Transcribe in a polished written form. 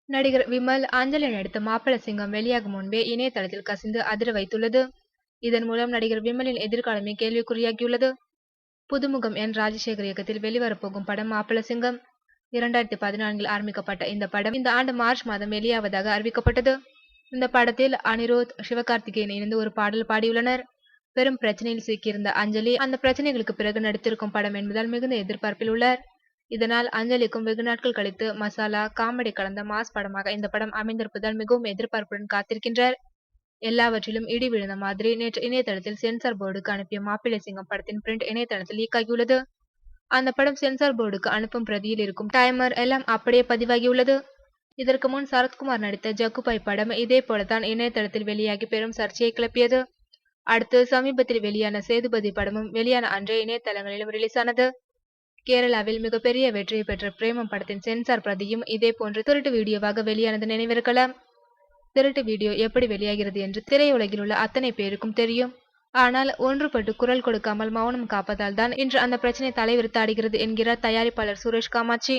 நடிகர் விமல், அஞ்சலி நடித்த மாப்பிள சிங்கம் வெளியாகும் முன்பே இணையதளத்தில் கசிந்து அதிர வைத்துள்ளது. இதன் மூலம் நடிகர் விமலின் எதிர்காலமே கேள்விக்குறியாகியுள்ளது. புதுமுகம் என். ராஜசேகர் இயக்கத்தில் வெளிவரப்போகும் படம் மாப்பிள சிங்கம். 2014இல் ஆரம்பிக்கப்பட்ட இந்த படம் இந்த ஆண்டு மார்ச் மாதம் வெளியாவதாக அறிவிக்கப்பட்டது. இந்த படத்தில் அனிருத், சிவகார்த்திகேயன் இணைந்து ஒரு பாடல் பாடியுள்ளனர். பெரும் பிரச்சனையில் சிக்கியிருந்த அஞ்சலி அந்த பிரச்சனைகளுக்கு பிறகு நடித்திருக்கும் படம் என்பதால் மிகுந்த எதிர்பார்ப்பில் உள்ளார். இதனால் அஞ்சலிக்கும் வெகு நாட்கள் கழித்து மசாலா, காமெடி கலந்த மாஸ் படமாக இந்த படம் அமைந்திருப்பதால் மிகவும் எதிர்பார்ப்புடன் காத்திருக்கின்றார். எல்லாவற்றிலும் இடி விழுந்த மாதிரி நேற்று இணையதளத்தில் சென்சார் போர்டுக்கு அனுப்பிய மாப்பிள்ளை சிங்கம் படத்தின் பிரிண்ட் இணையதளத்தில் லீக் ஆகியுள்ளது. அந்த படம் சென்சார் போர்டுக்கு அனுப்பும் பிரதியில் இருக்கும் டைமர் எல்லாம் அப்படியே பதிவாகியுள்ளது. இதற்கு முன் சரத்குமார் நடித்த ஜக்குபாய் படம் இதே போலதான் இணையதளத்தில் வெளியாகி பெரும் சர்ச்சையை கிளப்பியது. அடுத்து சமீபத்தில் வெளியான சேதுபதி படமும் வெளியான அன்றே இணையதளங்களிலும் ரிலீஸ் ஆனது. கேரளாவில் மிகப்பெரிய வெற்றியை பெற்ற பிரேமம் படத்தின் சென்சார் பிரதியும் இதே போன்று திருட்டு வீடியோவாக வெளியானது நினைவிருக்கலாம். திருட்டு வீடியோ எப்படி வெளியாகிறது என்று திரையுலகில் உள்ள அத்தனை பேருக்கும் தெரியும். ஆனால் ஒன்றுபட்டு குரல் கொடுக்காமல் மௌனம் காப்பதால் தான் இன்று அந்த பிரச்சனை தலைவிரித்தாடுகிறது என்கிறார் தயாரிப்பாளர் சுரேஷ் காமாட்சி.